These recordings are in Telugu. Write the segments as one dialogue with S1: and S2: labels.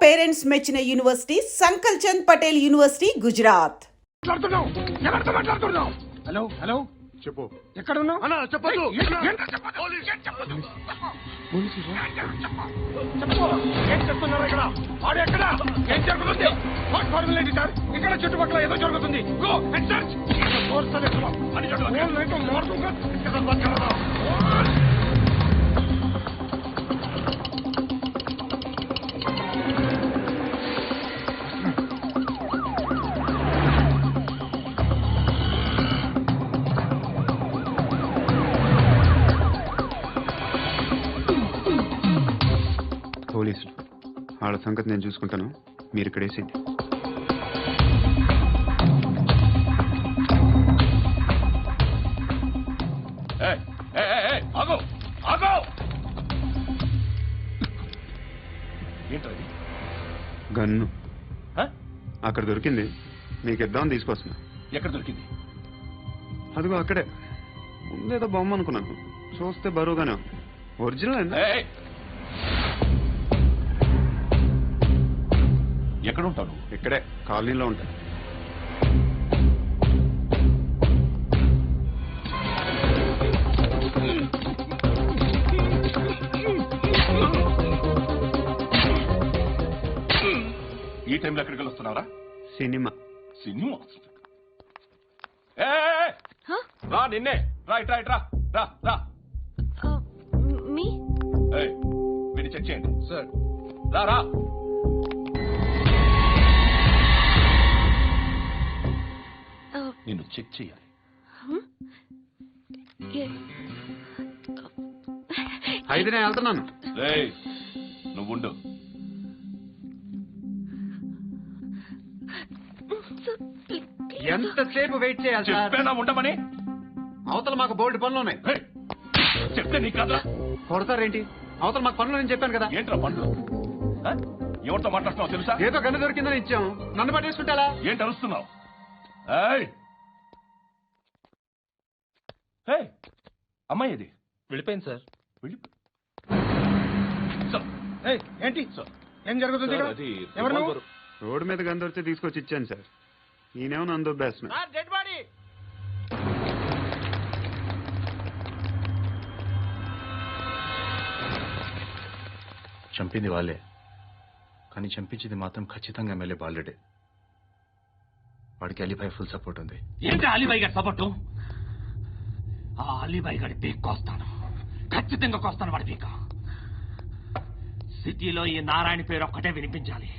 S1: పేరెంట్స్ మెచ్చిన university Sankal Chand Patel university Gujarat.
S2: Hello hello
S3: చెప్పు.
S2: ఎక్కడ ఉన్నావు?
S3: చెప్పదు.
S2: ఏం చేస్తున్నారు ఇక్కడ? వాడు ఎక్కడ? ఏం జరుగుతుంది? What formulate sir? ఇక్కడ చుట్టుపక్కల ఏదో జరుగుతుంది. Go and search. అని
S3: పోలీసులు వాళ్ళ సంగతి నేను చూసుకుంటాను, మీరు ఇక్కడ వేసేది. గన్ను అక్కడ దొరికింది, మీకు ఇద్దామని తీసుకొస్తున్నా.
S4: ఎక్కడ దొరికింది?
S3: అదిగో అక్కడే. ముందేదో బొమ్మ అనుకున్నాను, చూస్తే బరువుగానే ఉంది. ఒరిజినల్ అండి.
S4: ఎక్కడ ఉంటాను?
S3: ఇక్కడే కాలనీలో ఉంటాను.
S4: ఈ టైంలో ఎక్కడికి వస్తున్నారా?
S3: సినిమా.
S4: సినిమా రా, నిన్నే రా, ఇట్రా ఇట్రా, రా రా. వీడిని చెక్ చేయండి సార్. రా రా. నిన్ను చెక్ చేయాలి.
S3: అయితే నేను వెళ్తున్నాను.
S4: నువ్వు ఉండు.
S3: ఎంతసేపు వెయిట్ చేయాలి?
S4: చెప్పేనా ఉండమని?
S3: అవతల మాకు బోల్డ్ పనులు ఉన్నాయి.
S4: చెప్తే నీకు కదా
S3: కొడతారేంటి? అవతల మాకు పనులు నేను చెప్పాను కదా.
S4: ఏంట్రా పనులు? ఎవరితో మాట్లాడుతున్నావు తెలుసా?
S3: ఏదో గన్ను దొరికిందని ఇచ్చాం, నన్ను పట్టేసుకుంటా.
S4: ఏంటి అరుస్తున్నావు? అమ్మాయి ఇది
S5: వెళ్ళిపోయింది సార్.
S2: ఏంటి ఏం జరుగుతుంది? ఎవరు నువ్వు?
S3: రోడ్డు మీద గన్ను దొరికితే తీసుకొచ్చి ఇచ్చాను సార్. ఈయనేమో నన్ను దొబ్బేస్తున్నా.
S5: చంపింది వాళ్ళే, కానీ చంపించింది మాత్రం ఖచ్చితంగా ఎమ్మెల్యే బాలుడే. వాడికి అలీబాయ్ ఫుల్ సపోర్ట్ ఉంది.
S6: ఏంటి అలీబాయ్ గారి సపోర్టు? ఆ అలీబాయ్ గారి పీక్ కోస్తాను, ఖచ్చితంగా కోస్తాను వాడి పీక. సిటీలో ఈ నారాయణ పేరు ఒక్కటే వినిపించాలి.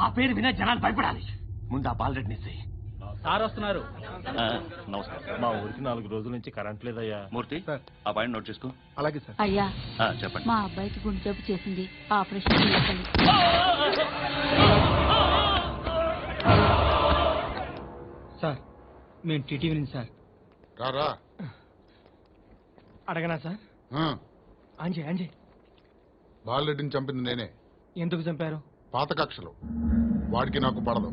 S6: ఆ పేరు వినే జనాలు భయపడాలి. ముందు ఆ బాలరెడ్డిని
S5: సార్ వస్తున్నారు.
S4: నమస్కారం.
S5: మా ఊరికి 4 రోజుల నుంచి కరెంట్ లేదయ్యా.
S4: మూర్తి, ఆ పాయింట్ నోట్ చేసుకో.
S2: అలాగే సార్.
S7: అయ్యా
S4: చెప్పండి.
S7: మా అబ్బాయికి గుండె జబ్బు చేసింది, ఆపరేషన్ చేయాలి.
S2: సార్ మేము టీటీవీ నుంచి సార్.
S8: రారా.
S2: అడగనా సార్? అంజయ్ అంజయ్
S8: బాలరెడ్డిని చంపింది నేనే.
S2: ఎందుకు చంపారు?
S8: పాత కక్షలు, వాడికి నాకు పడదు,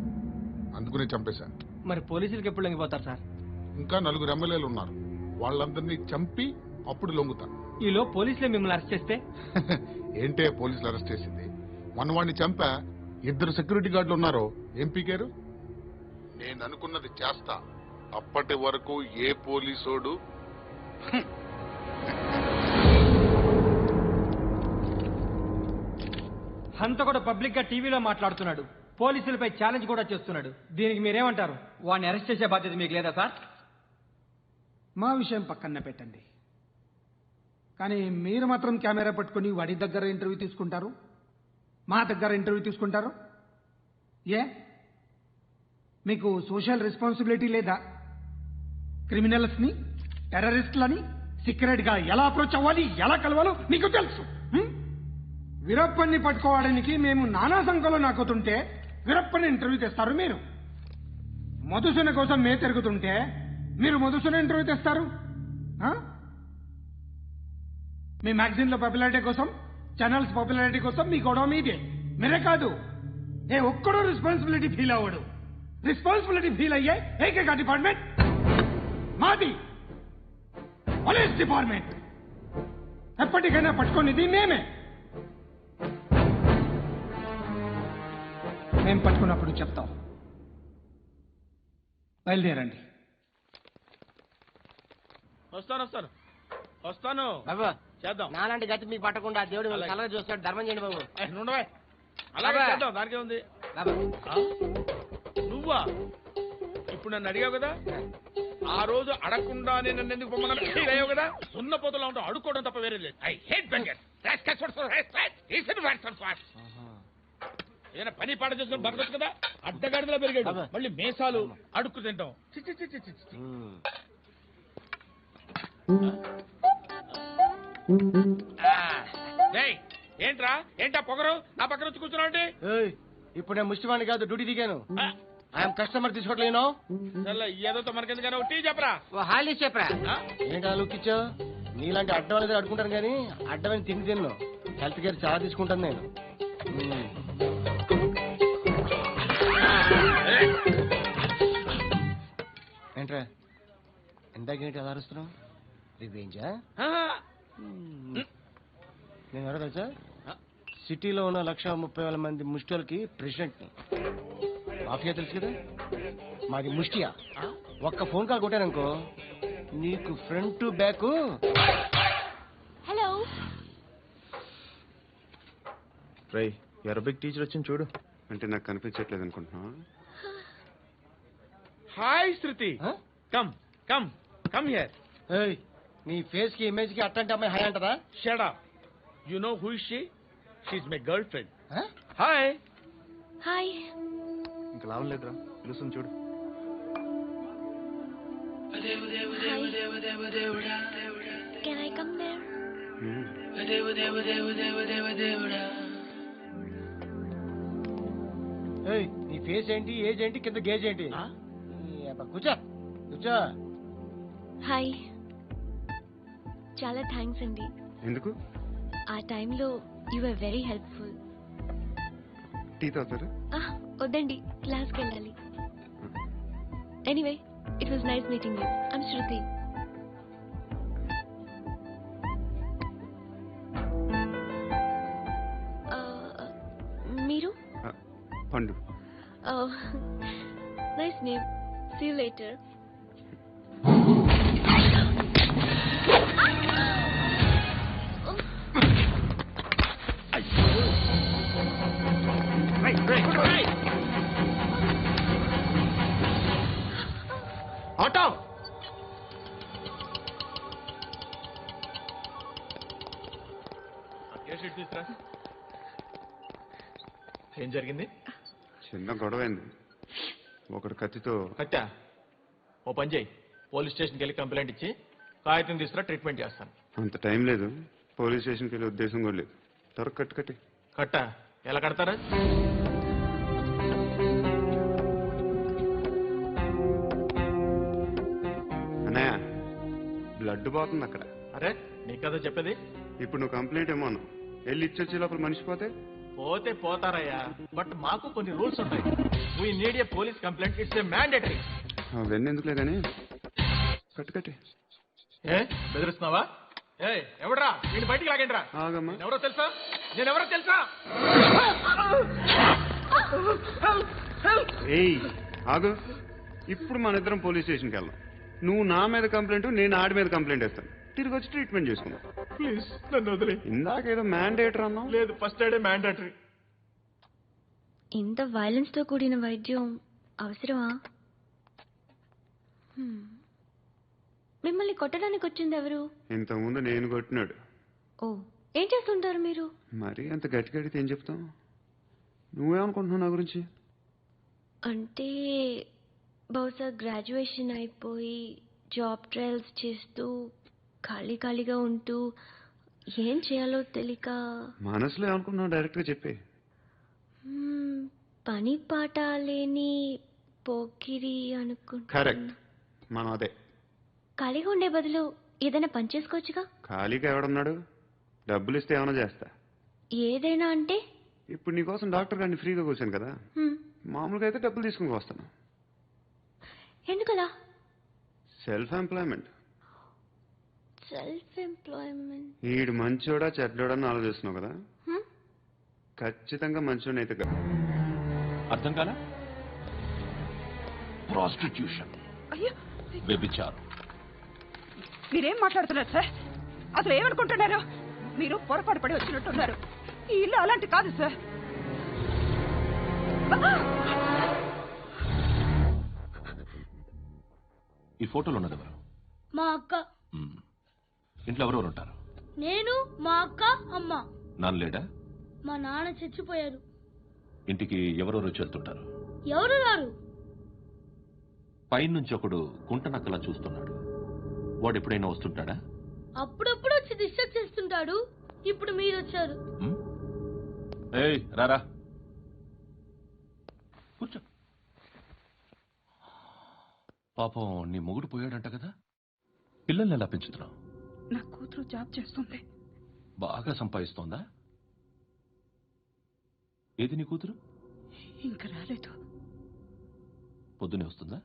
S8: అందుకుని చంపేశాను.
S2: మరి పోలీసులకి ఎప్పుడు లొంగిపోతారు సార్?
S8: ఇంకా 4 ఎమ్మెల్యేలు ఉన్నారు, వాళ్ళందరినీ చంపి అప్పుడు లొంగుతాను.
S2: ఈలో పోలీసులే మిమ్మల్ని అరెస్ట్ చేస్తే?
S8: ఏంటే పోలీసులు అరెస్ట్ చేసింది? మొన్న వాడిని చంపా, 2 సెక్యూరిటీ గార్డులు ఉన్నారు, ఏం పీకారు? నేను అనుకున్నది చేస్తా. అప్పటి వరకు ఏ పోలీసోడు
S2: హంతకుడు పబ్లిక్ గా టీవీలో మాట్లాడుతున్నాడు, పోలీసులపై ఛాలెంజ్ కూడా చేస్తున్నాడు. దీనికి మీరేమంటారు? వాడిని అరెస్ట్ చేసే బాధ్యత మీకు లేదా సార్?
S9: మా విషయం పక్కన పెట్టండి, కానీ మీరు మాత్రం కెమెరా పట్టుకుని వాడి దగ్గర ఇంటర్వ్యూ తీసుకుంటారు, మా దగ్గర ఇంటర్వ్యూ తీసుకుంటారు. ఏ మీకు సోషల్ రెస్పాన్సిబిలిటీ లేదా? క్రిమినల్స్ ని, టెర్రరిస్టులని సీక్రెట్ గా ఎలా అప్రోచ్ అవ్వాలి, ఎలా కలవాలో మీకు తెలుసు. వీరప్పన్ని పట్టుకోవడానికి మేము నానా సంఖ్యలో నాకుతుంటే వీరప్పని ఇంటర్వ్యూ తెస్తారు మీరు. మధుసూన కోసం మే తిరుగుతుంటే మీరు మధుసూన ఇంటర్వ్యూ తెస్తారు. మీ మ్యాగజైన్ లో పాపులారిటీ కోసం, ఛానల్స్ పాపులారిటీ కోసం మీ గొడవ మీదే. మీరే కాదు, ఏ ఒక్కడో రెస్పాన్సిబిలిటీ ఫీల్ అవ్వడు. రెస్పాన్సిబిలిటీ ఫీల్ అయ్యే ఏకైక డిపార్ట్మెంట్ మాది, పోలీస్ డిపార్ట్మెంట్. ఎప్పటికైనా పట్టుకునేది మేమే. మేము పట్టుకున్నప్పుడు చెప్తాం. బయలుదేరండి.
S2: వస్తాను
S10: బాబు
S2: చేద్దాం.
S10: నాలాంటి గతి మీకు పట్టకుండా దేవుడు మిమ్మల్ని కలగా చూస్తాడు. ధర్మం చేయండి బాబు.
S2: నుండవే అలాగే
S10: అబ్బా.
S2: చేద్దాం, దానికే ఉంది.
S10: బాబు
S2: నువ్వా ఇప్పుడు నన్ను అడిగావు కదా, ఆ రోజు అడగకుండా నేను నన్ను ఎందుకు పొమ్మన్నాను అయ్యావు కదా. ఉన్న పోతలో ఉంటావు, అడుక్కోవడం తప్ప వేరే లేదు. I hate bangers. ఏదైనా పని పాట చేసుకుని బతకొచ్చు కదా. అడ్డగాడిలో పెరిగాడు,
S10: అబ్బా.
S2: మళ్ళీ మేసాలు అడుక్కు తింటాం. చి, చి, చి, చి, చి, చి. డేయ్, ఏంటా పొగరు నా పక్కన వచ్చి కూర్చున్నావు?
S10: ఏయ్, ఇప్పుడు నేను ముష్టివాణి కాదు, డ్యూటీ దిగాను. ఐఎమ్ కస్టమర్ తీసుకోవట్లేను.
S2: ఏదో మనకెందుకైనా టీ చెప్పరా.
S10: ఓ హాలీ చెప్పరా. ఏంటి అలా లుక్ ఇచ్చావు? నీలాంటి అడ్డం అనేది అడుకుంటాను కానీ అడ్డమైన తిండి తిన్ను. హెల్త్ కేర్ చాలా తీసుకుంటాను నేను. ఏంట్రా ఇందాకేంటి అలా అరుస్తున్నావు? రివేంజా? నేను ఎవరో తెలుసా? సిటీలో ఉన్న 130,000 మంది ముష్టిలకి ప్రెసిడెంట్ని. మాఫియా తెలుసు కదా, మాది ముష్టియా. ఒక్క ఫోన్ కాల్ కొట్టాననుకో నీకు ఫ్రంట్ టు బ్యాక్.
S7: హలో.
S5: రై అరబిక్ టీచర్ వచ్చింది చూడు.
S3: అంటే నాకు కనిపించట్లేదు అనుకుంటున్నా.
S2: Hi Shruti, come come come here.
S10: ఏయ్, నీ ఫేస్ కి ఇమేజ్ కి అట్టంటే అమ్మాయి హై అంటదా?
S2: Shut up. You know who is she? She is my girlfriend. Hi.
S7: Hi.
S5: ఇంకా లాభం లేదురా, పిలుస్తుంది చూడు.
S7: Can I come there?
S10: ఏయ్, నీ ఫేస్ ఏంటి, ఏజ్ ఏంటి, కింద గేజ్ ఏంటి? కూర్చో కూర్చో.
S7: హాయ్. చాలా థ్యాంక్స్ అండి.
S3: ఎందుకు?
S7: ఆ టైంలో you are very helpful.
S3: Tea తాగుతారా?
S7: వద్దండి, క్లాస్కి వెళ్ళాలి. Anyway, it was nice meeting you. I'm Shruti. మీరు?
S3: Pandu.
S7: Nice name. See you later.
S2: Auto.
S5: ఏం జరిగింది?
S3: చిన్న గొడవ అయింది. ఒకడు కత్తితో.
S5: కట్టా? ఓ పని చేయి, పోలీస్ స్టేషన్కి వెళ్ళి కంప్లైంట్ ఇచ్చి కాగితం తీసుకురా, ట్రీట్మెంట్ చేస్తాను.
S3: అంత టైం లేదు, పోలీస్ స్టేషన్కి వెళ్ళే ఉద్దేశం కూడా లేదు. త్వరగా కట్టు కట్టి.
S5: కట్టా? ఎలా కడతారా?
S3: అన్నయ్య, బ్లడ్ పోతుంది అక్కడ.
S5: అరే నీ కదా చెప్పేది.
S3: ఇప్పుడు నువ్వు కంప్లైంట్ ఏమో అన్నావు. వెళ్ళి ఇచ్చొచ్చే లోపల మనిషి పోతే
S5: పోతే పోతారయ్యా, బట్ మాకు కొన్ని రూల్స్ ఉంటాయి. We need a police complaint, it's a mandatory.
S3: అవన్నీ ఎందుకులే కానీ కట్టు కట్టి.
S5: ఏ బెదిరిస్తున్నావా? ఏ ఎవడ్రా నేను బయటికి లాగండిరా.
S3: ఆగమ్మా.
S5: ఎవరో తెలుసా? నేనెవరో తెలుసా?
S3: ఏయ్ ఆగు. ఇప్పుడు మన ఇద్దరం పోలీస్ స్టేషన్కి వెళ్దాం. నువ్వు నా మీద కంప్లైంట్, నేను ఆడి మీద కంప్లైంట్ వేస్తాను. తిరిగి వచ్చి ట్రీట్మెంట్ చేసుకుందాం.
S5: ప్లీజ్ నన్ను వదిలే.
S3: ఇందాకేదో మ్యాండేటర్ అన్నావు.
S5: లేదు, ఫస్ట్ ఎయిడే మ్యాండేటరీ.
S7: ఇంత వైలెన్స్ తో కూడిన వైద్యం అవసరమా? మిమ్మల్ని కొట్టడానికి వచ్చింది ఎవరు?
S3: ఇంతకుముందు నేను కొట్టినాడు.
S7: ఓ, ఏం చేస్తుంటారు మీరు?
S3: మరి అంత గట్టి గడితే ఏం చెప్తాం? నువ్వేమనుకుంటున్నావు నా గురించి?
S7: అంటే బహుశా గ్రాడ్యుయేషన్ అయిపోయి జాబ్ ట్రయల్స్ చేస్తూ ఖాళీగా ఉంటూ ఏం చేయాలో తెలియక.
S3: మనసులో ఏమనుకుంటున్నావు డైరెక్ట్గా చెప్పే.
S7: పని పాట లేని పోకిరి అనుకుంటా.
S3: కరెక్ట్, మనం అదే.
S7: ఖాళీగా ఉండే బదులు ఏదైనా పని చేసుకోవచ్చుగా.
S3: ఖాళీగా ఎవడున్నాడు? డబ్బులు ఇస్తే ఏమైనా చేస్తా.
S7: ఏదైనా అంటే?
S3: ఇప్పుడు నీకోసం డాక్టర్ గారిని ఫ్రీగా కూర్చాను కదా, మామూలుగా అయితే డబ్బులు తీసుకుని వస్తాను.
S7: ఎందుకలా?
S3: Self employment.
S7: Self employment.
S3: ఈడు మంచోడా చెడ్డోడా అని ఆలోచిస్తున్నావు కదా. ఖచ్చితంగా మంచోడని అయితే కదా.
S4: అర్థం కాలా? ప్రాస్టిట్యూషన్, వ్యభిచారం.
S1: మీరేం మాట్లాడుతున్నారు సార్? అసలు ఏమనుకుంటున్నారు? మీరు పొరపాటు పడి వచ్చినట్టున్నారు. ఈ ఇల్లు అలాంటి కాదు సార్.
S4: ఈ ఫోటోలో ఉన్నది ఎవరు?
S7: మా అక్క.
S4: ఇంట్లో ఎవరెవరు ఉంటారు?
S7: నేను, మా అక్క, అమ్మ.
S4: నాన్న లేడా?
S7: మా నాన్న చచ్చిపోయారు.
S4: ఇంటికి ఎవరెవరు వచ్చి వెళ్తుంటారు?
S7: ఎవరు రారు.
S4: పైనుంచి ఒకడు గుంట నక్కలా చూస్తున్నాడు, వాడు ఎప్పుడైనా వస్తుంటాడా?
S7: అప్పుడప్పుడు వచ్చి డిస్టర్బ్ చేస్తుంటాడు. ఇప్పుడు మీరు వచ్చారు.
S4: ఏయ్ రారా, కూర్చో. పాపం నీ మొగుడు పోయాడంట కదా, పిల్లల్ని ఎలా పెంచుతున్నావు?
S1: నా కూతురు జాబ్ చేస్తుంది.
S4: బాగా సంపాదిస్తోందా? ఏది నీ కూతురు?
S1: ఇంకా రాలేదు.
S4: పొద్దునే వస్తుందా?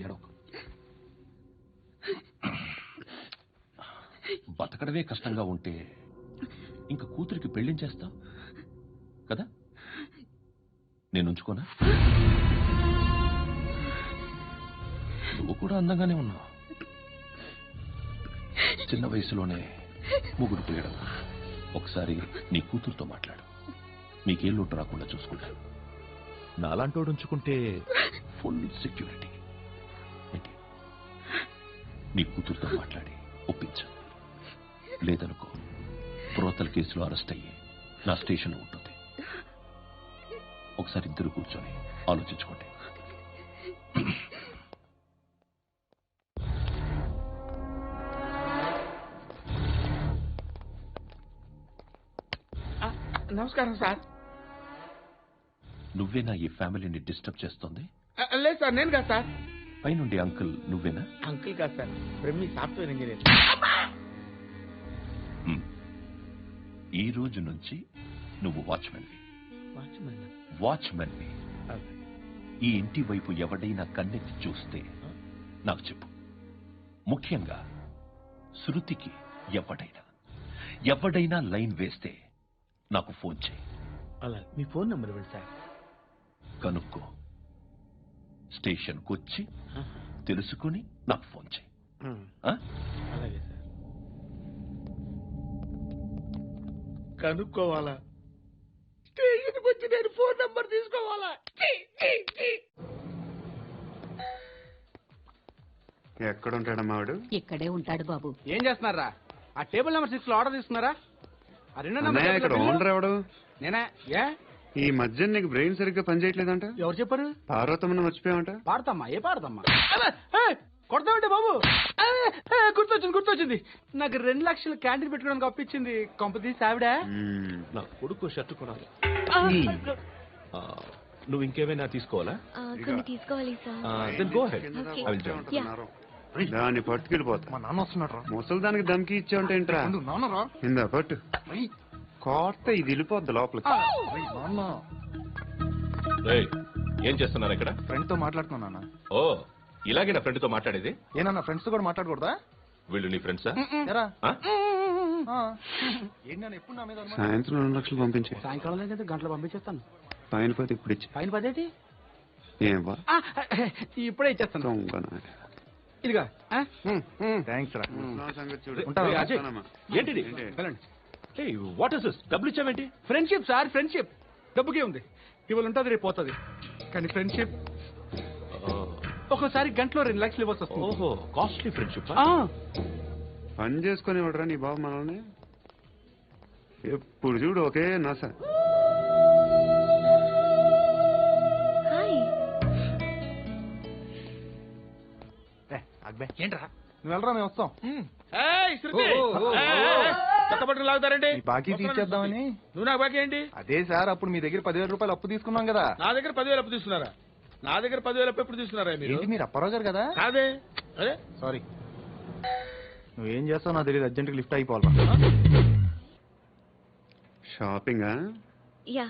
S4: ఏడవకు. బతకడమే కష్టంగా ఉంటే ఇంకా కూతురికి పెళ్లించేస్తావు కదా? నేను ఉంచుకోనా? నువ్వు కూడా అందంగానే ఉన్నావు. చిన్న వయసులోనే ముగ్గురు పోయడం. ఒకసారి నీ కూతురుతో మాట్లాడు, నీకే లోటు రాకుండా చూసుకుంటాను. నాలాంటోడు ఉంచుకుంటే ఫుల్ సెక్యూరిటీ. ఏంటి, నీ కూతురుతో మాట్లాడి ఒప్పించు. లేదనుకో, ప్రోతల కేసులో అరెస్ట్ అయ్యి నా స్టేషన్లో ఉంటుంది. ఒకసారి ఇద్దరు కూర్చొని ఆలోచించుకోండి.
S2: నమస్కారం సార్.
S4: నువ్వేనా ఈ ఫ్యామిలీని డిస్టర్బ్ చేస్తుంది?
S2: లేదు సార్, నేను కాదు సార్.
S4: పైనుండి అంకుల్ నువ్వేనా?
S2: అంకుల్ కాదు సార్, బ్రహ్మి సాఫ్ట్వేర్ ఇంజనీర్.
S4: ఈ రోజు నుంచి నువ్వు వాచ్మెన్వి. ఈ ఇంటి వైపు ఎవడైనా కన్నెత్తి చూస్తే నాకు చెప్పు. ముఖ్యంగా శృతికి ఎవడైనా లైన్ వేస్తే నాకు ఫోన్ చేయి.
S2: అలా మీ ఫోన్ నెంబర్ ఇవ్వండి సార్.
S4: కనుక్కో, స్టేషన్కి వచ్చి తెలుసుకుని నాకు ఫోన్ చేయి.
S2: అలాగే సార్. కనుక్కోవాలా? స్టేషన్కి వచ్చి నేను ఫోన్ నెంబర్ తీసుకోవాలా?
S3: ఎక్కడ ఉంటాడమ్మా వాడు?
S1: ఇక్కడే ఉంటాడు బాబు.
S9: ఏం చేస్తున్నారా? ఆ టేబుల్ నెంబర్ 6 లో ఆర్డర్ తీసుకున్నారా? ఆ రెండో
S3: అన్నయ్య, ఇక్కడ ఓనర్ ఎవడు?
S9: నేనే. ఏ
S3: ఈ మధ్య నీకు బ్రెయిన్ సరిగ్గా పనిచేయట్లేదంట.
S9: ఎవరు చెప్పారు?
S3: పార్వతమ్మను మర్చిపోయామంట.
S9: పాడతామ్మా? ఏ పాడతామ్మా? కొడతామంటే బాబు. గుర్తొచ్చింది. నాకు 2 లక్షలు క్యాంటీన్ పెట్టుకోవడానికి అప్పించింది కొంపతీసి ఆవిడ.
S4: నా కొడుకు షర్ట్ కొనాలి. నువ్వు ఇంకేమైనా తీసుకోవాలా?
S7: కొన్ని తీసుకోవాలి sir.
S4: Then go ahead. I will join.
S3: దాన్ని పట్టుకెళ్ళిపోతా.
S10: మా నాన్న వస్తున్నాడు.
S3: ముసలి దానికి దమ్కి ఇచ్చావంటే ఏంట్రా?
S10: నాన్నరా
S3: ఇందా పట్టు. కోర్త ఇది వెళ్ళిపోద్ది లోపలికి.
S10: నాన్న
S4: ఏయ్, ఏం చేస్తున్నారు ఇక్కడ?
S10: ఫ్రెండ్ తో మాట్లాడుతున్నా నాన్న.
S4: ఓ, ఇలాగే నా ఫ్రెండ్ తో మాట్లాడేది?
S10: ఏనా ఫ్రెండ్స్ తో కూడా మాట్లాడకూడదా?
S4: వీళ్ళు నీ ఫ్రెండ్సా?
S10: ఎరా ఏంటి నాన్న ఎప్పుడు నా మీద అనుమానం?
S3: సాయంత్రం 2 లక్షలు పంపించే.
S9: సాయంకాలం దగ్గర గంటలు పంపించేస్తాను.
S3: పైన పోతే ఇప్పుడు ఇచ్చి.
S9: పైన 10 ఏంటి?
S3: ఏం వా
S9: ఇప్పుడే ఇచ్చేస్తాను. ఇదిగా.
S10: థ్యాంక్స్ రా.
S3: సంగతి చూడు.
S4: ఉంటావా? అజయ్, ఏంటిది? What is this? డబ్బులు ఇచ్చావేంటి?
S9: Friendship sir, friendship. డబ్బుకే ఉంది, ఇవాళ ఉంటుంది రేపు పోతుంది. కానీ ఫ్రెండ్షిప్ ఒక్కోసారి గంటలో 2 లక్షలు ఇవ్వాల్సి వస్తుంది.
S4: ఓహో, కాస్ట్లీ ఫ్రెండ్షిప్.
S3: పని చేసుకుని ఇవ్వడరా నీ బాబు మనల్ని? ఎప్పుడు చూడు ఒకే నాస.
S7: హాయ్.
S10: ఏంట్రా నువ్వు వెళ్ళరా, మేము వస్తాం.
S2: కొత్త బట్టలు లాగుతారండి.
S10: బాకీ తీర్చేద్దామని.
S2: నువ్వు నాకు బాకీ ఏంటి?
S10: అదే సార్, అప్పుడు మీ దగ్గర 10,000 రూపాయలు అప్పు తీసుకున్నాం కదా.
S2: నా దగ్గర 10,000 అప్పు తీసుకున్నారా? నా దగ్గర 10,000 అప్పు ఎప్పుడు తీసుకున్నారా మీరు?
S10: ఏంటి మీరు అప్పారావు గారు కదా?
S2: కాదే. అదే
S10: సారీ. నువ్వేం చేస్తావు నాకు తెలియదు, అర్జెంట్గా లిఫ్ట్ అయిపోవాలి.
S3: షాపింగా?
S7: యా.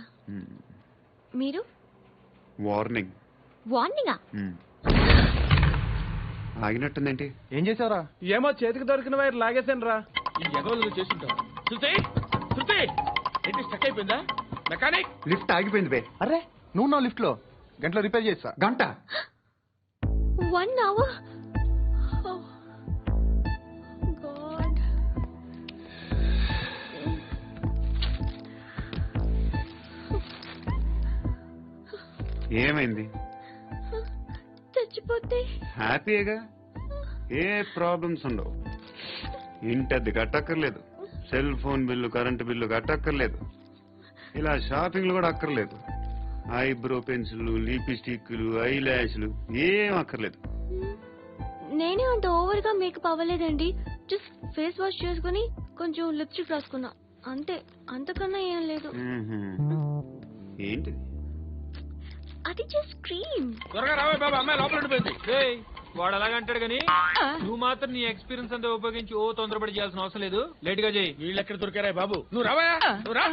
S7: మీరు?
S3: వార్నింగ్.
S7: వార్నింగా?
S3: ఆగినట్టుందేంటి?
S10: ఏం చేసావురా?
S9: ఏమో చేతికి దొరికిన వైర్ లాగేసాను రా.
S2: ఈ ఎగవలు చేస్తుంటావు. శృతి, ఏంటి స్టక్ ఆగిపోయిందా? మెకానిక్
S3: లిఫ్ట్ ఆగిపోయింది బే.
S10: అరే నువ్వు నా లిఫ్ట్ లో గంటలో రిపేర్ చేస్తా.
S3: గంట
S7: 1 hour? Oh, God.
S3: ఏమైంది?
S7: చచ్చిపోతే
S3: హ్యాపీగా, ఏ ప్రాబ్లమ్స్ ఉండవు. ఇంటద్ది కట్టక్కర్లేదు, cell phone bill, current bill కట్టక్కర్లేదు, ఇలా షాపింగ్లు కూడా అక్కర్లేదు. ఐబ్రో పెన్సిల్, లిప్స్టిక్లు, ఐ ల్యాష్లు ఏం అక్కర్లేదు.
S7: నేనే అంత ఓవర్ గా మేకప్ అవ్వలేదండి. జస్ట్ ఫేస్ వాష్ చేసుకుని కొంచెం లిప్స్టిక్ రాసుకున్నా అంతే. అంతకన్నా ఏం లేదు.
S3: ఏంటి
S7: అది జస్ట్ క్రీమ్.
S2: త్వరగా రావే బాబా, అమ్మాయి లోపల ఉండిపోయింది.
S5: వాడు అలాగంటాడు కానీ నువ్వు మాత్రం నీ ఎక్స్పీరియన్స్ అంతా ఉపయోగించి ఓ తొందరపడి చేయాల్సిన అవసరం లేదు. లేట్ గా చేయి.
S2: వీళ్ళు ఎక్కడ దొరికారా బాబు? నువ్వు రావా, నువ్వు రా.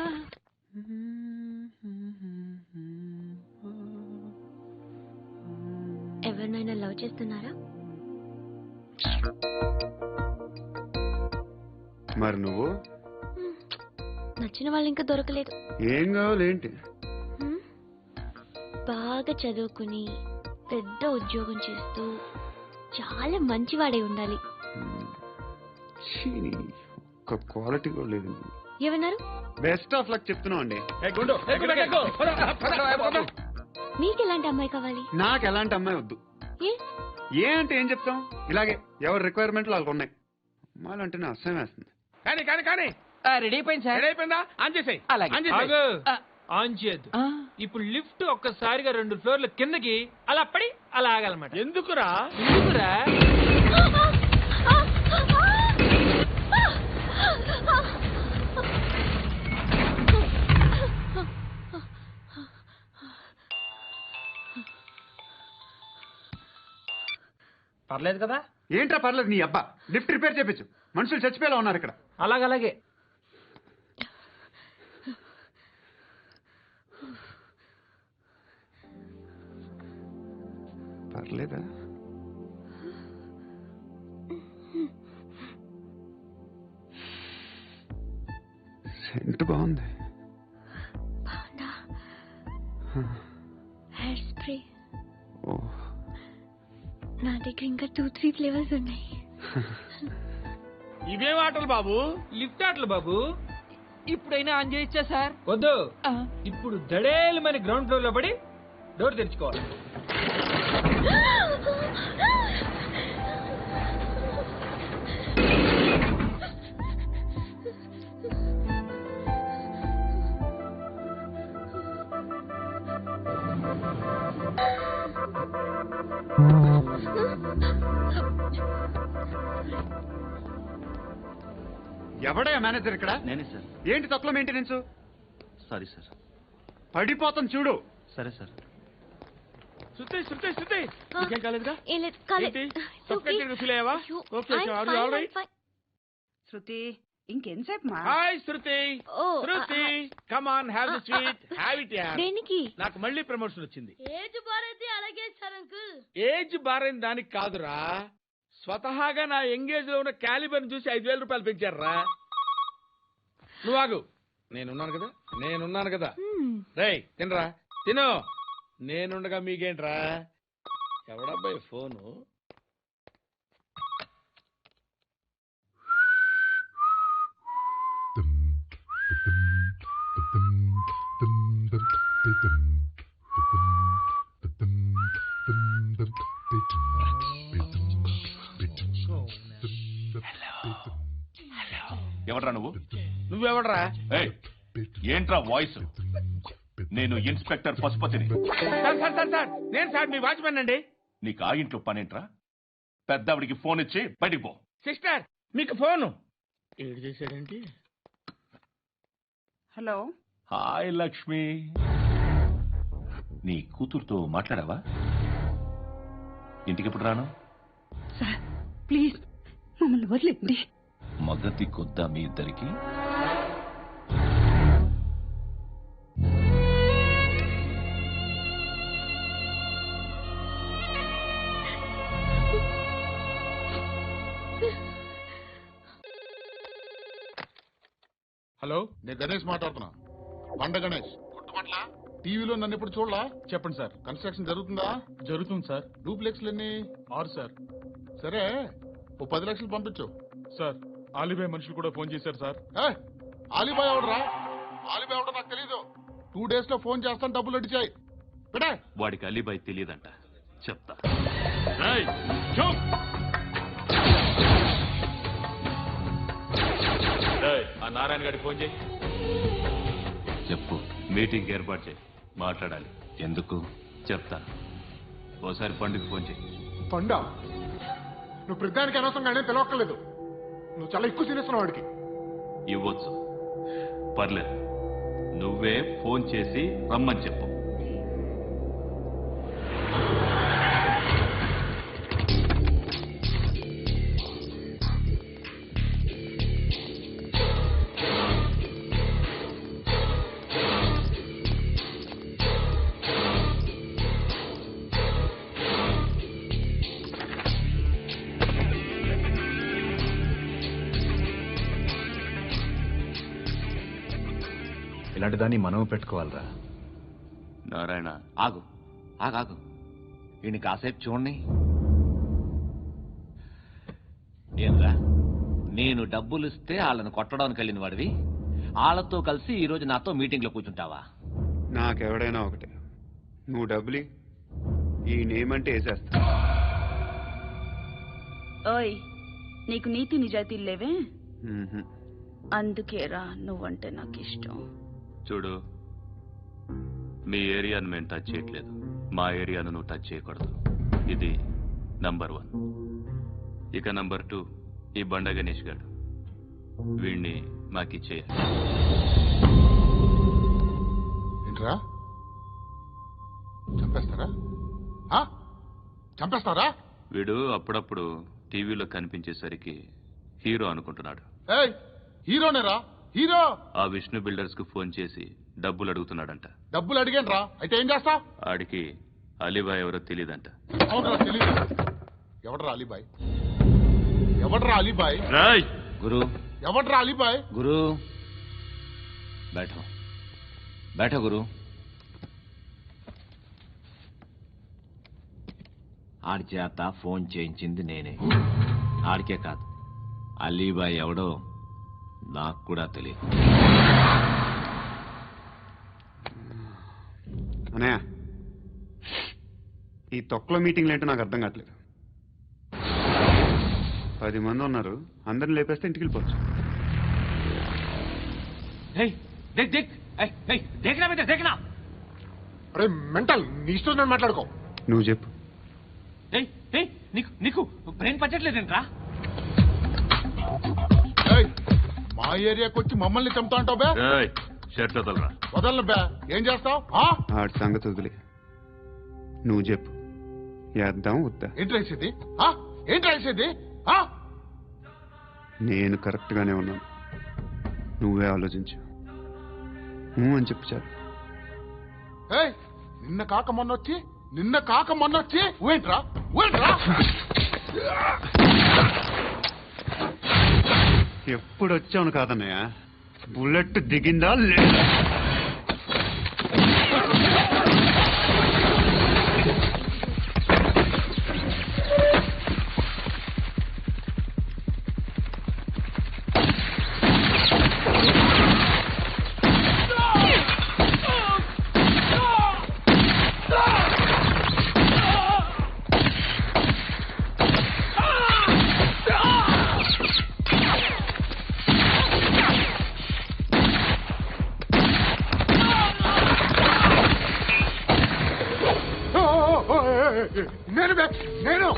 S7: ఎవరినైనా లవ్ చేస్తున్నారా?
S3: మరి నువ్వు?
S7: నచ్చిన వాళ్ళు ఇంకా దొరకలేదు.
S3: ఏం కావాలి ఏంటి?
S7: బాగా చదువుకుని పెద్ద ఉద్యోగం చేస్తూ చాలా మంచివాడే ఉండాలి.
S3: ఒక్క క్వాలిటీ కూడా లేదు.
S7: ఏమన్నారు?
S3: బెస్ట్ ఆఫ్ లక్ చెప్తున్నావు అండి.
S7: మీకు ఎలాంటి అమ్మాయి కావాలి?
S3: నాకు ఎలాంటి అమ్మాయి వద్దు. ఏ అంటే ఏం చెప్తాం, ఇలాగే ఎవరి రిక్వైర్మెంట్లు వాళ్ళకు ఉన్నాయి. అమ్మాయిలు అంటేనే అసహ్యం వేస్తుంది.
S2: కానీ కానీ కానీ
S5: రెడీ అయిపోయింది సార్.
S2: రెడీ అయిపోయిందా? ఆన్ చేసేయ్.
S5: ఆన్ చేయద్దు. ఇప్పుడు లిఫ్ట్ ఒక్కసారిగా 2 ఫ్లోర్ల కిందకి అలా పడి అలా ఆగాలన్నమాట.
S2: ఎందుకురా?
S5: ఎందుకురా? పర్లేదు కదా?
S3: ఏంట్రా పర్లేదు నీ అబ్బా. లిఫ్ట్ రిపేర్ చేపించు, మనుషులు చచ్చిపోయేలా ఉన్నారు ఇక్కడ.
S5: అలాగే
S3: పర్లేదా? సెంట్ బాగుంది.
S7: హెయిర్ స్ప్రే
S3: ఓ,
S7: నా దగ్గర ఇంకా 2-3 ఫ్లేవర్స్ ఉన్నాయి.
S2: ఇవేం ఆటలు బాబు?
S5: లిఫ్ట్ ఆటలు బాబు. ఇప్పుడైనా ఆన్ చేయొచ్చా సార్? వద్దు. ఇప్పుడు దడేలమైన గ్రౌండ్ ఫ్లోర్ లో పడి డోర్ తెరుచుకోవాలి.
S3: ఎవడయ్యా మేనేజర్ ఇక్కడ?
S6: నేనే సార్.
S3: ఏంటి తక్కువ మెయింటెనెన్స్?
S6: Sorry sir.
S3: పడిపోతాం చూడు.
S6: సరే సార్.
S2: శృతి శృతి శృతి, నీకేం కాలేదుగా?
S7: ఏం లేదు, కాలేదు.
S2: సఫ్కేటెడ్ ఫీల్ అయ్యావా? Okay, are you all right?
S1: Shruti ఇంకెంతసేపు మా?
S2: Hi Shruti. Shruti come on, have the sweet, have it యార్.
S7: దేనికి?
S2: నాకు మళ్ళీ ప్రమోషన్ వచ్చింది.
S7: ఏజ్ బారైతే అలాగే సార్ అంకుల్.
S2: ఏజ్ బారైన దానికి కాదురా, స్వతహాగా నా ఎంగేజ్ లో ఉన్న క్యాలిబర్ చూసి 5,000 రూపాయలు పెంచారా. నువ్వు ఆగు, నేనున్నాను కదా. రేయ్ తినరా, తిను. నేనుండగా మీకేంట్రా? ఎవడబ్బాయి ఫోను?
S4: ఎవడ్రా నువ్వు?
S2: నువ్వెవడ్రా?
S4: ఏంట్రా వాయిస్? నేను ఇన్స్పెక్టర్ పశుపతిని.
S2: సార్ నేను సార్ మీ వాచ్మెన్ అండి.
S4: నీకు ఆ ఇంట్లో పనేంట్రా? పెద్దవిడికి ఫోన్ ఇచ్చి బయటికి పో.
S2: సిస్టర్ మీకు ఫోను. ఏడు చేశాడేంటి?
S1: హలో.
S4: హాయ్ లక్ష్మి, నీ కూతురుతో మాట్లాడావా? ఇంటికి ఎప్పుడు రాను?
S1: సార్ ప్లీజ్ మమ్మల్ని వదిలేండి.
S4: మగతి కొద్దా మీ ఇద్దరికి?
S2: హలో,
S8: నేను గణేష్ మాట్లాడుతున్నా. బండ గణేష్ గుర్తుపట్ల టీవీలో నన్ను ఎప్పుడు చూడలా?
S11: చెప్పండి సార్.
S8: కన్స్ట్రక్షన్ జరుగుతుందా?
S11: జరుగుతుంది సార్.
S8: డూప్లెక్స్లు ఎన్ని?
S11: 6 సార్.
S8: సరే ఓ 10 లక్షలు పంపించు.
S11: సార్ ఆలిబాయ్ మనుషులు కూడా ఫోన్ చేశారు సార్.
S8: ఆలిబాయ్ ఎవడరా? ఆలిబాయ్ ఎవడో నాకు తెలీదు. 2 days లో ఫోన్ చేస్తాను, డబ్బులు అడిచాయి.
S4: వాడికి అలీబాయ్ తెలియదంట, చెప్తా.
S6: ఆ నారాయణ గారికి ఫోన్ చేయి.
S4: చెప్పు. మీటింగ్ ఏర్పాటు చేయి, మాట్లాడాలి. ఎందుకు చెప్తా. ఓసారి పండుగ ఫోన్ చేయి.
S12: పండా, నువ్వు ప్రతిదానికి అనవసరంగానే పిలవక్కర్లేదు. నువ్వు చాలా ఎక్కువ తినేస్తున్నావు వాడికి.
S4: ఇవ్వచ్చు, పర్లేదు. నువ్వే ఫోన్ చేసి రమ్మని చెప్పు.
S13: ఇలాంటి దాన్ని మనం పెట్టుకోవాలరా.
S6: నారాయణ ఆగు ఆగాగు. ఈయన కాసేపు చూడండి. ఏంరా, నేను డబ్బులు ఇస్తే వాళ్ళని కొట్టడానికి వెళ్ళిన వాడివి, వాళ్ళతో కలిసి ఈ రోజు నాతో మీటింగ్ లో కూర్చుంటావా?
S3: నాకెవడైనా ఒకటే. నువ్వు డబ్బులి, ఈ నేమంటే వేసేస్తా.
S1: ఓయ్, నీకు నీతి నిజాయితీలు లేవే, అందుకేరా నువ్వంటే నాకు ఇష్టం.
S4: చూడు, మీ ఏరియాను మేము టచ్ చేయట్లేదు, మా ఏరియాను నువ్వు టచ్ చేయకూడదు. ఇది నంబర్ 1. ఇక నంబర్ 2, ఈ బండ గణేష్ గారు, వీణ్ణి మాకిచ్చేయాలి.
S8: ఏంట్రా, చంపేస్తారా? చంపేస్తారా?
S4: వీడు అప్పుడప్పుడు టీవీలో కనిపించేసరికి హీరో అనుకుంటున్నాడు.
S8: హీరోనేరా, హీరో.
S4: ఆ విష్ణు బిల్డర్స్ కు ఫోన్ చేసి డబ్బులు అడుగుతున్నాడంట.
S8: డబ్బులు అడిగాను, అయితే ఏం చేస్తా?
S4: ఆడికి అలీబాయ్ ఎవరో తెలియదంట.
S8: అవునరా, తెలీదు. ఎవడరా అలీబాయ్? ఎవడరా అలీబాయ్?
S6: గురు,
S8: ఎవడరా అలీబాయ్?
S6: గురు बैठो గురు. ఆడి చేత ఫోన్ చేయించింది నేనే. ఆడికే కాదు, అలీబాయ్ ఎవడో నాకు కూడా తెలియదు.
S3: అనయ్య, ఈ తొక్కలో మీటింగ్లు ఏంటో నాకు అర్థం కావట్లేదు. 10 మంది ఉన్నారు, అందరిని లేపేస్తే ఇంటికి వెళ్ళిపోవచ్చు.
S12: అరే మెంటల్, నీ ఇష్టం నేను మాట్లాడుకో.
S3: నువ్వు చెప్పు.
S6: నీకు బ్రెయిన్ పచ్చట్లేదేంట్రా?
S8: మా ఏరియాకి వచ్చి మమ్మల్ని చంపుతా అంటావు బే?
S4: షర్ట్ వదలరా.
S8: వదలను బే. ఏం చేస్తావు?
S3: ఆడి సంగతి వదిలే, నువ్వు చెప్పు. వేద్దాం వద్దా?
S8: ఏంటి రాసేది? ఏంటి రాసేది?
S3: నేను కరెక్ట్ గానే ఉన్నాను, నువ్వే ఆలోచించు. అని చెప్పు చాలు.
S8: నిన్న కాక మొన్నొచ్చి ఊయంట్రా.
S3: ఎప్పుడు వచ్చావును కాదన్నయ్య, బుల్లెట్ దిగిందా లేదా?
S12: నేను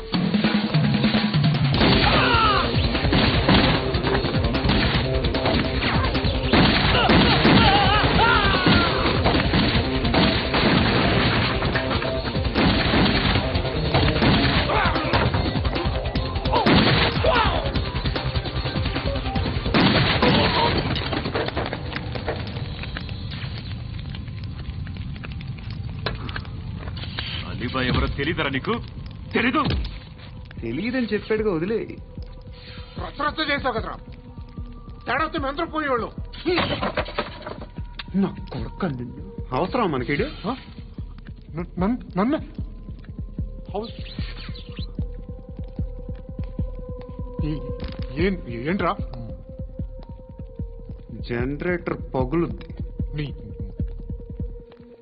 S4: అలీబాయ్ ఎవరో తెలీదరా నీకు?
S3: తెలియదని చెప్పాడుగా, వదిలే.
S12: రచ్చ చేసావు కదరా, తేడా వస్తే మెంతరం పోయేవాళ్ళు. నా కొడుక నిన్ను
S3: అవసరం మనకిడు
S12: నన్ను హౌస్ ఏంట్రా
S3: జనరేటర్ పగులుద్ది.
S12: నీ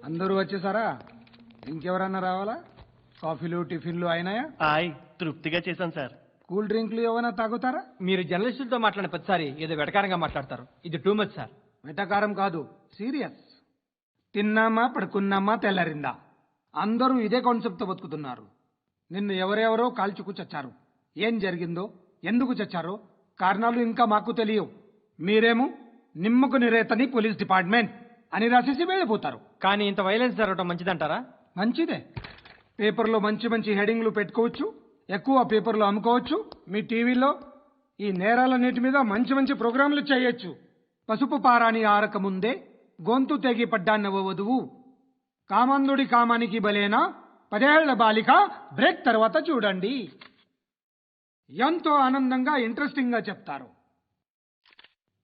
S9: అందరూ వచ్చేసారా? ఇంకెవరన్నా రావాలా? కాఫీలు టిఫిన్లు అయినాయా?
S10: తృప్తిగా చేశాను సార్.
S9: కూల్ డ్రింక్లు ఏమైనా తాగుతారా?
S5: మీరు జర్నలిస్టులతో మాట్లాడిన ప్రతిసారి ఏదో వెటకారంగా మాట్లాడతారు. ఇది టూ మచ్ సార్.
S9: వెటకారం కాదు, సీరియస్. తిన్నామా పడుకున్నామా తెల్లరిందా, అందరూ ఇదే కాన్సెప్ట్తో బతుకుతున్నారు. నిన్ను ఎవరెవరో కాల్చుకు చచ్చారు. ఏం జరిగిందో, ఎందుకు చచ్చారో కారణాలు ఇంకా మాకు తెలియవు. మీరేమో నిమ్మకు నిరేతని పోలీస్ డిపార్ట్మెంట్ అని రాసేసి వెళ్ళిపోతారు.
S5: కానీ ఇంత వైలెన్స్ జరగడం మంచిదంటారా?
S9: మంచిదే. పేపర్లో మంచి మంచి హెడింగ్లు పెట్టుకోవచ్చు, ఎక్కువ పేపర్లు అమ్ముకోవచ్చు. మీ టీవీలో ఈ నేరాలన్నిటి మీద మంచి మంచి ప్రోగ్రాంలు చేయొచ్చు. పసుపు పారాని ఆరక ముందే గొంతు తెగి పడ్డాన్నవ వధువు, కామందుడి కామానికి బలేనా 10 ఏళ్ల బాలిక, బ్రేక్ తర్వాత చూడండి. ఎంతో ఆనందంగా ఇంట్రెస్టింగ్ గా చెప్తారు.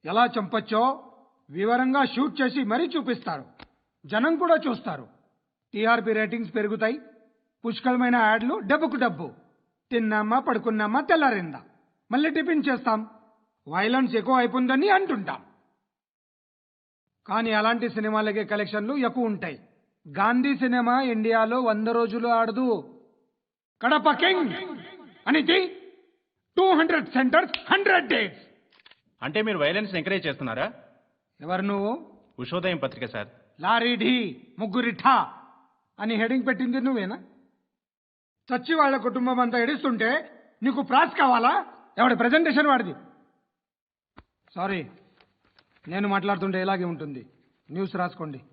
S9: ఎలా చంపొచ్చో వివరంగా షూట్ చేసి మరీ చూపిస్తారు. జనం కూడా చూస్తారు. టీఆర్పీ రేటింగ్స్ పెరుగుతాయి. పుష్కలమైన యాడ్లు, డబ్బుకు డబ్బు. తిన్నామా పడుకున్నామా తెల్లారిందా, మళ్ళీ టిఫిన్ చేస్తాం. వైలెన్స్ ఎక్కువ అయిపోయిందని అంటుంటాం. కానీ అలాంటి సినిమాలకే కలెక్షన్లు ఎక్కువ ఉంటాయి. గాంధీ సినిమా ఇండియాలో 100 రోజులు ఆడదు. కడప కింగ్ అనేది 200 సెంటర్స్ 100 డేస్.
S13: అంటే మీరు వైలెన్స్ ఎంకరేజ్ చేస్తున్నారా?
S9: ఎవరు నువ్వు?
S13: ఉషోదయం పత్రిక సార్.
S9: లారీ ఢీ ముగ్గురి ఠా అని హెడింగ్ పెట్టింది నువ్వేనా? చచ్చి వాళ్ళ కుటుంబం అంతా ఎడుస్తుంటే నీకు ప్రాస్ కావాలా? ఎవడి ప్రెజెంటేషన్ వాడిది. సారీ, నేను మాట్లాడుతుంటే ఇలాగే ఉంటుంది. న్యూస్ రాసుకోండి.